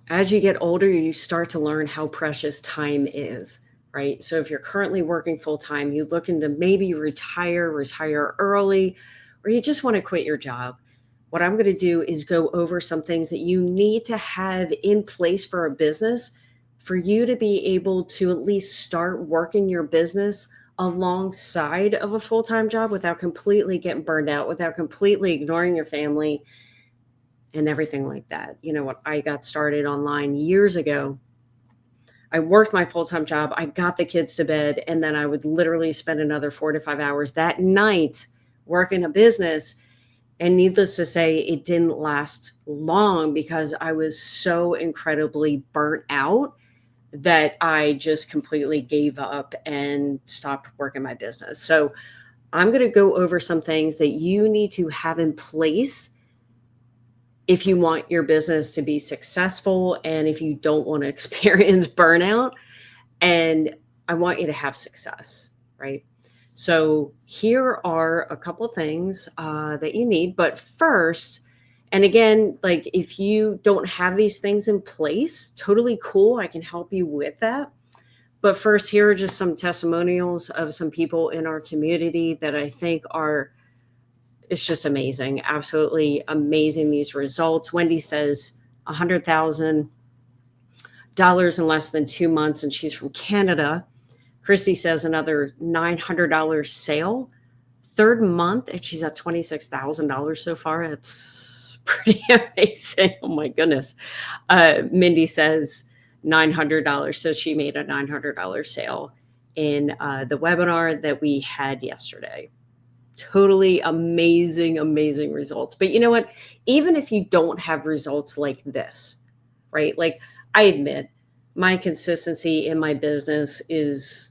As you get older, you start to learn how precious time is, right? So if you're currently working full time, you looking to maybe retire early, or you just want to quit your job. What I'm going to do is go over some things that you need to have in place for a business for you to be able to at least start working your business alongside of a full time job without completely getting burned out, without completely ignoring your family and everything like that. You know what? I got started online years ago. I worked my full time job. I got the kids to bed, and then I would literally spend another 4 to 5 hours that night working a business. And needless to say, it didn't last long because I was so incredibly burnt out that I just completely gave up and stopped working my business. So I'm going to go over some things that you need to have in place if you want your business to be successful and if you don't want to experience burnout, and I want you to have success, right? So here are a couple things that you need. But first, and again, like if you don't have these things in place, totally cool. I can help you with that. But first, here are just some testimonials of some people in our community that I think are, it's just amazing, absolutely amazing, these results. Wendy says $100,000 in less than 2 months, and she's from Canada. Christy says another $900 sale, third month, and she's at $26,000 so far. It's pretty amazing. Oh my goodness. Mindy says $900. So she made a $900 sale in the webinar that we had yesterday. Totally amazing, amazing results. But you know what? Even if you don't have results like this, right? Like I admit, my consistency in my business is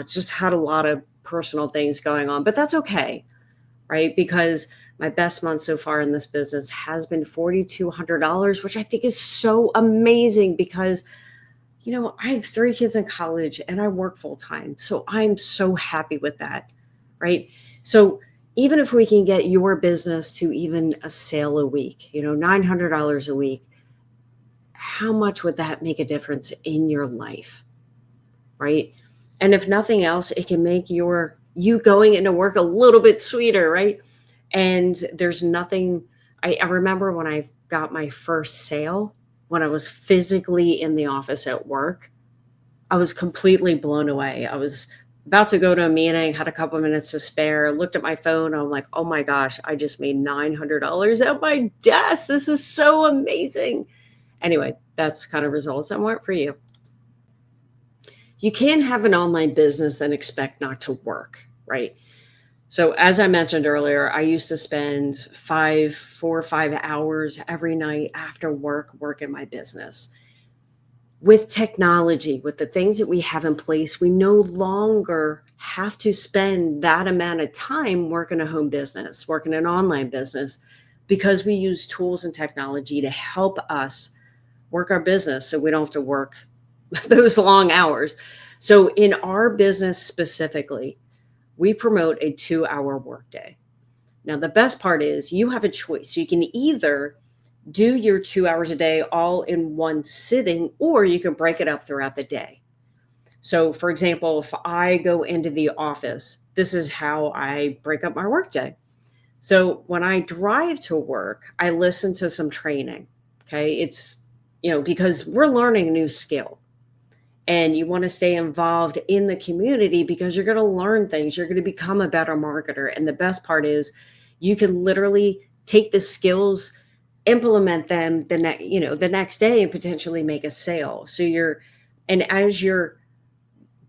just had a lot of personal things going on, but that's okay, right? Because my best month so far in this business has been $4,200, which I think is so amazing because, you know, I have 3 kids in college and I work full time. So I'm so happy with that, right? So even if we can get your business to even a sale a week, you know, $900 a week, how much would that make a difference in your life, right? And if nothing else, it can make you going into work a little bit sweeter, right? And there's nothing. I remember when I got my first sale, when I was physically in the office at work, I was completely blown away. I was about to go to a meeting, had a couple of minutes to spare, looked at my phone. I'm like, oh my gosh, I just made $900 at my desk. This is so amazing. Anyway, that's kind of results I want for you. You can't have an online business and expect not to work, right? So as I mentioned earlier, I used to spend 4 or 5 hours every night after work working my business. With technology, with the things that we have in place, we no longer have to spend that amount of time working a home business, working an online business, because we use tools and technology to help us work our business so we don't have to work those long hours. So in our business specifically, we promote a 2-hour workday. Now, the best part is you have a choice. You can either do your 2 hours a day all in one sitting, or you can break it up throughout the day. So, for example, if I go into the office, this is how I break up my workday. So, when I drive to work, I listen to some training. Okay. It's, because we're learning a new skill and you want to stay involved in the community because you're going to learn things. You're going to become a better marketer. And the best part is you can literally take the skills, implement them the next day and potentially make a sale. And as you're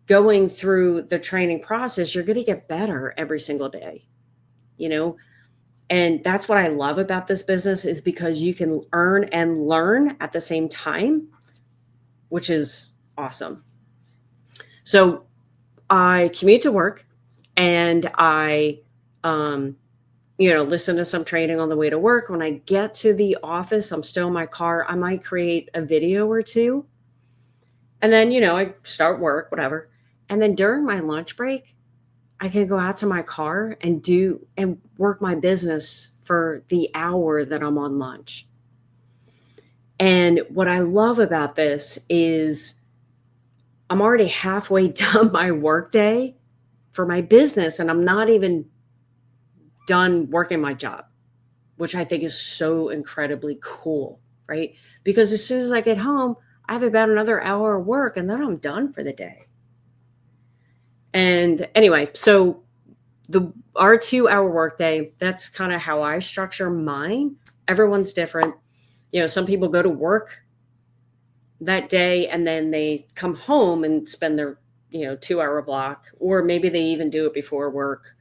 going through the training process, you're going to get better every single day, you know? And that's what I love about this business is because you can earn and learn at the same time, which is awesome. So I commute to work and I, listen to some training on the way to work. When I get to the office, I'm still in my car. I might create a video or two. And then, I start work, whatever. And then during my lunch break, I can go out to my car and work my business for the hour that I'm on lunch. And what I love about this is I'm already halfway done my workday for my business, and I'm not even done working my job, which I think is so incredibly cool, right? Because as soon as I get home, I have about another hour of work and then I'm done for the day. And anyway, so our 2-hour workday, that's kind of how I structure mine. Everyone's different. Some people go to work that day and then they come home and spend their 2-hour block, or maybe they even do it before work.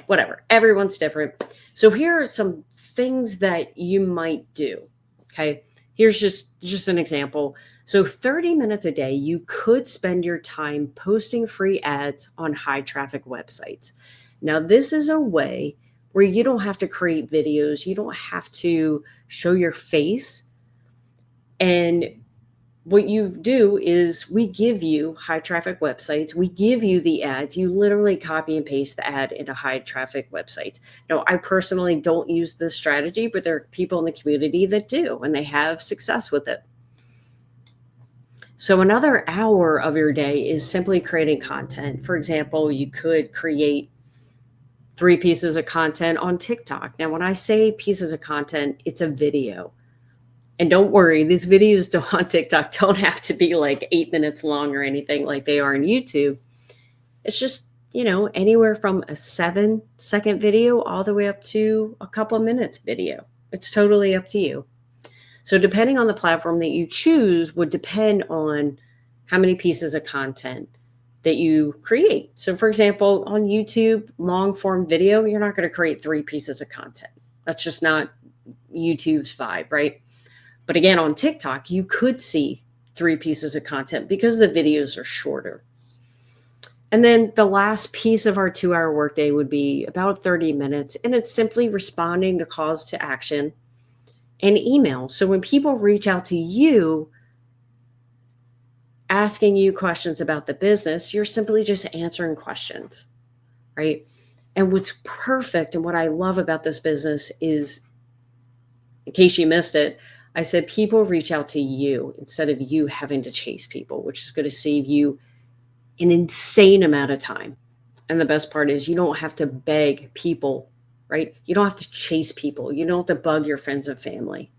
Whatever. Everyone's different. So here are some things that you might do. Okay. Here's just an example. So 30 minutes a day, you could spend your time posting free ads on high traffic websites. Now, this is a way where you don't have to create videos. You don't have to show your face. And what you do is we give you high traffic websites. We give you the ads. You literally copy and paste the ad into high traffic websites. Now, I personally don't use this strategy, but there are people in the community that do, and they have success with it. So another hour of your day is simply creating content. For example, you could create 3 pieces of content on TikTok. Now, when I say pieces of content, it's a video. And don't worry, these videos on TikTok don't have to be like 8 minutes long or anything like they are on YouTube. It's just, anywhere from a 7-second video all the way up to a couple minutes video. It's totally up to you. So depending on the platform that you choose would depend on how many pieces of content that you create. So for example, on YouTube, long form video, you're not going to create 3 pieces of content. That's just not YouTube's vibe, right? But again, on TikTok, you could see 3 pieces of content because the videos are shorter. And then the last piece of our 2-hour workday would be about 30 minutes, and it's simply responding to calls to action and email. So when people reach out to you, asking you questions about the business, you're simply just answering questions, right? And what's perfect and what I love about this business is, in case you missed it, I said people reach out to you instead of you having to chase people, which is going to save you an insane amount of time. And the best part is you don't have to beg people, right? You don't have to chase people. You don't have to bug your friends and family.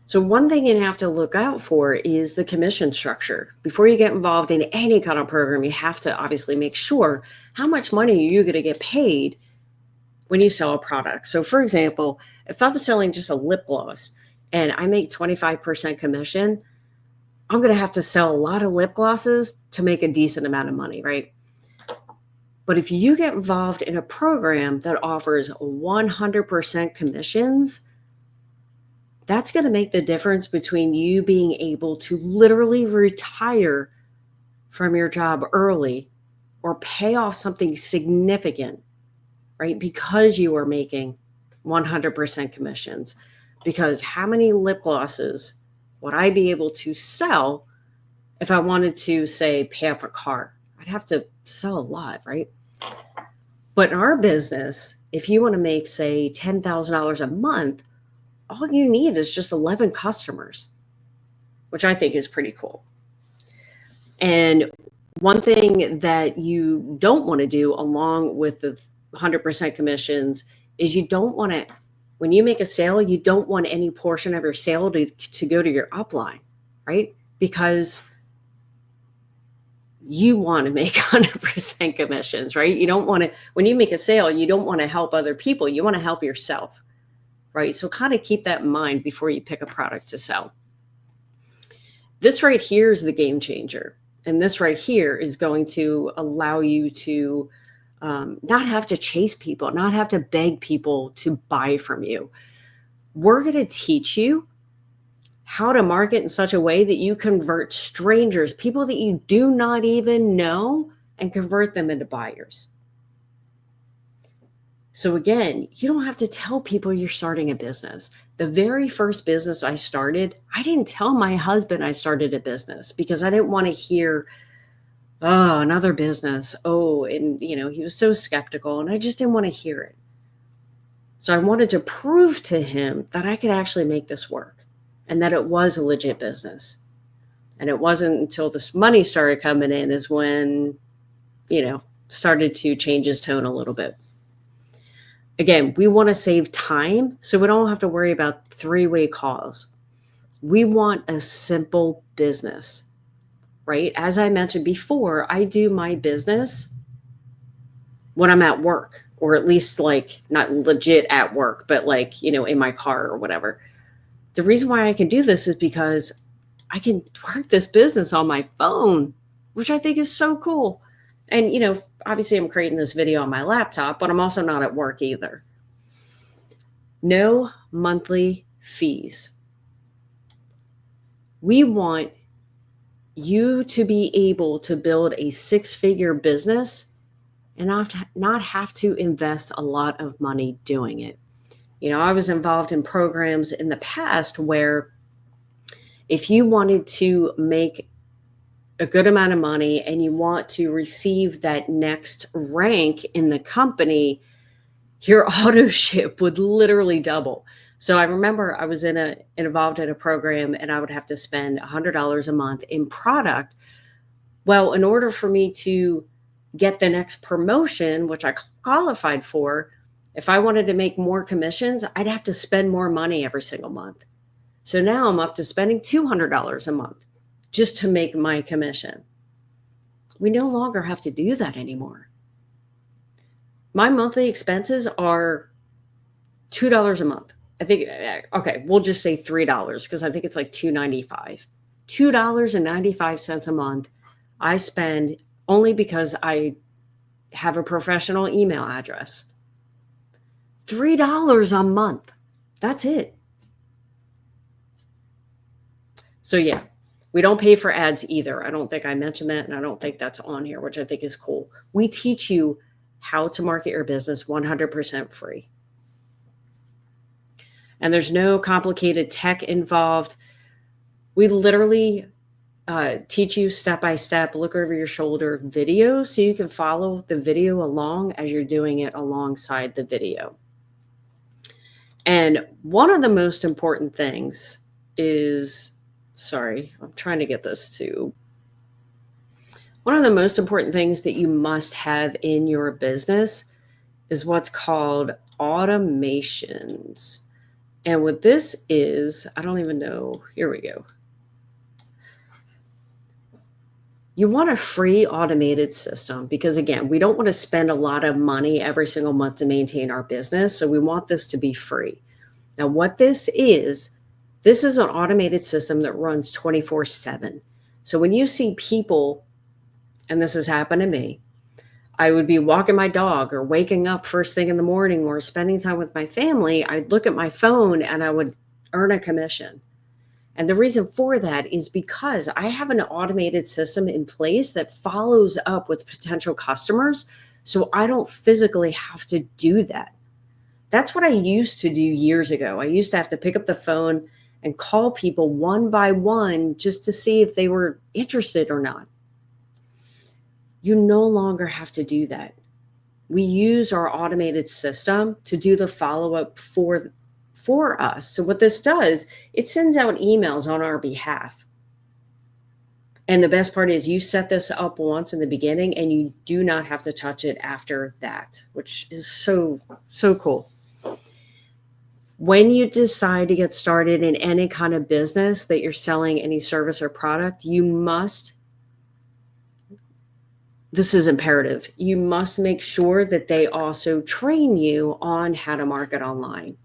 So one thing you have to look out for is the commission structure. Before you get involved in any kind of program, you have to obviously make sure how much money are you going to get paid when you sell a product. So for example, if I'm selling just a lip gloss and I make 25% commission, I'm going to have to sell a lot of lip glosses to make a decent amount of money, right? But if you get involved in a program that offers 100% commissions, that's going to make the difference between you being able to literally retire from your job early or pay off something significant, right? Because you are making 100% commissions. Because how many lip glosses would I be able to sell if I wanted to, say, pay off a car? I'd have to sell a lot, right? But in our business, if you want to make, say, $10,000 a month, all you need is just 11 customers, which I think is pretty cool. And one thing that you don't want to do along with the 100% commissions is you don't want to, when you make a sale, you don't want any portion of your sale to go to your upline, right? Because you want to make 100% commissions, right? You don't want to, when you make a sale, you don't want to help other people. You want to help yourself, right? So kind of keep that in mind before you pick a product to sell. This right here is the game changer. And this right here is going to allow you to not have to chase people, not have to beg people to buy from you. We're going to teach you how to market in such a way that you convert strangers, people that you do not even know, and convert them into buyers. So again, you don't have to tell people you're starting a business. The very first business I started, I didn't tell my husband I started a business because I didn't want to hear, oh, another business. Oh, and he was so skeptical and I just didn't want to hear it. So I wanted to prove to him that I could actually make this work. and that it was a legit business. And it wasn't until this money started coming in is when, started to change his tone a little bit. Again, we want to save time so we don't have to worry about three-way calls. We want a simple business, right? As I mentioned before, I do my business when I'm at work, or at least like not legit at work, but like, in my car or whatever. The reason why I can do this is because I can work this business on my phone, which I think is so cool. And, obviously I'm creating this video on my laptop, but I'm also not at work either. No monthly fees. We want you to be able to build a six-figure business and not have to invest a lot of money doing it. I was involved in programs in the past where if you wanted to make a good amount of money and you want to receive that next rank in the company, your auto ship would literally double. So I remember I was involved in a program and I would have to spend $100 a month in product. Well, in order for me to get the next promotion, which I qualified for, if I wanted to make more commissions, I'd have to spend more money every single month. So now I'm up to spending $200 a month just to make my commission. We no longer have to do that anymore. My monthly expenses are $2 a month. I think, okay, we'll just say $3 because I think it's like $2.95. $2.95 a month I spend only because I have a professional email address. $3 a month. That's it. So yeah, we don't pay for ads either. I don't think I mentioned that, and I don't think that's on here, which I think is cool. We teach you how to market your business 100% free. And there's no complicated tech involved. We literally teach you step-by-step, look over your shoulder video so you can follow the video along as you're doing it alongside the video. And one of the most important things is, I'm trying to get this to. One of the most important things that you must have in your business is what's called automations. And what this is, I don't even know. Here we go. You want a free automated system because, again, we don't want to spend a lot of money every single month to maintain our business. So we want this to be free. Now, what this is an automated system that runs 24/7. So when you see people, and this has happened to me, I would be walking my dog or waking up first thing in the morning or spending time with my family. I'd look at my phone and I would earn a commission. And the reason for that is because I have an automated system in place that follows up with potential customers. So I don't physically have to do that. That's what I used to do years ago. I used to have to pick up the phone and call people one by one just to see if they were interested or not. You no longer have to do that. We use our automated system to do the follow-up for us. So what this does, it sends out emails on our behalf. And the best part is you set this up once in the beginning and you do not have to touch it after that, which is so, so cool. When you decide to get started in any kind of business that you're selling any service or product, this is imperative. You must make sure that they also train you on how to market online.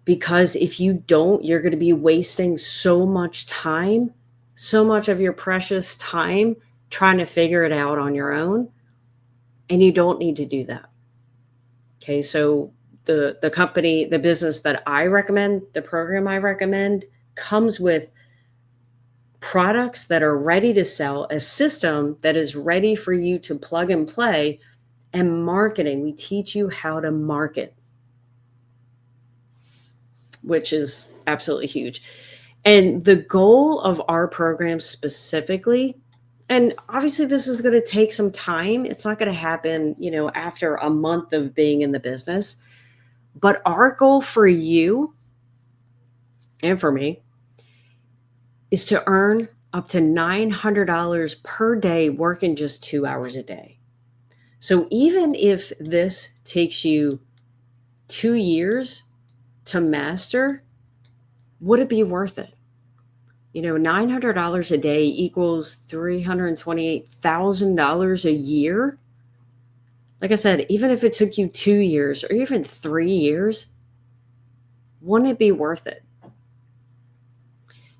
Because if you don't, you're going to be wasting so much time, so much of your precious time trying to figure it out on your own. And you don't need to do that. Okay, so the company, the business that I recommend, the program I recommend comes with products that are ready to sell, a system that is ready for you to plug and play, and marketing. We teach you how to market, which is absolutely huge. And the goal of our program specifically, and obviously this is going to take some time. It's not going to happen, after a month of being in the business. But our goal for you and for me, is to earn up to $900 per day working just 2 hours a day. So even if this takes you 2 years to master, would it be worth it? $900 a day equals $328,000 a year. Like I said, even if it took you 2 years or even 3 years, wouldn't it be worth it?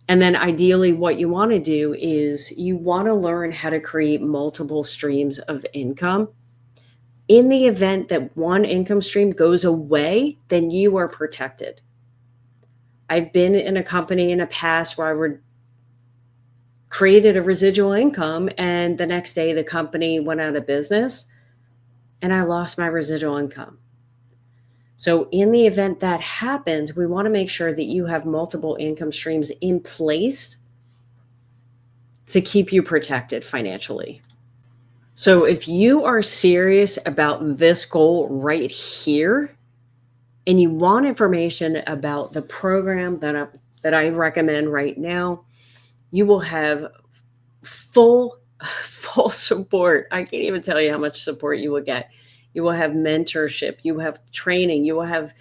And then ideally, what you want to do is you want to learn how to create multiple streams of income. In the event that one income stream goes away, then you are protected. I've been in a company in the past where I created a residual income, and the next day the company went out of business and I lost my residual income. So in the event that happens, we want to make sure that you have multiple income streams in place to keep you protected financially. So if you are serious about this goal right here and you want information about the program that I recommend right now, you will have full support. I can't even tell you how much support you will get. You will have mentorship, you have training, you will have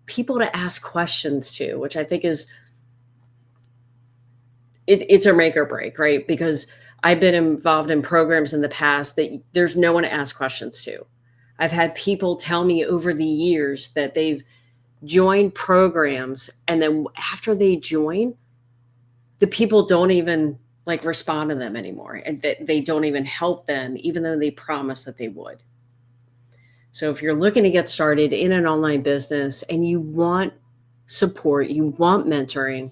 people to ask questions to, which I think is it's a make or break, right? Because I've been involved in programs in the past that there's no one to ask questions to. I've had people tell me over the years that they've joined programs, and then after they join, the people don't even respond to them anymore, and they don't even help them, even though they promised that they would. So if you're looking to get started in an online business and you want support, you want mentoring,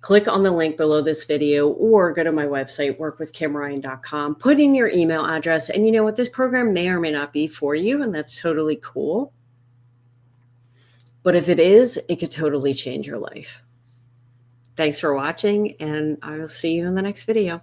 click on the link below this video or go to my website, workwithkimryan.com, put in your email address. And you know what? This program may or may not be for you, and that's totally cool. But if it is, it could totally change your life. Thanks for watching, and I will see you in the next video.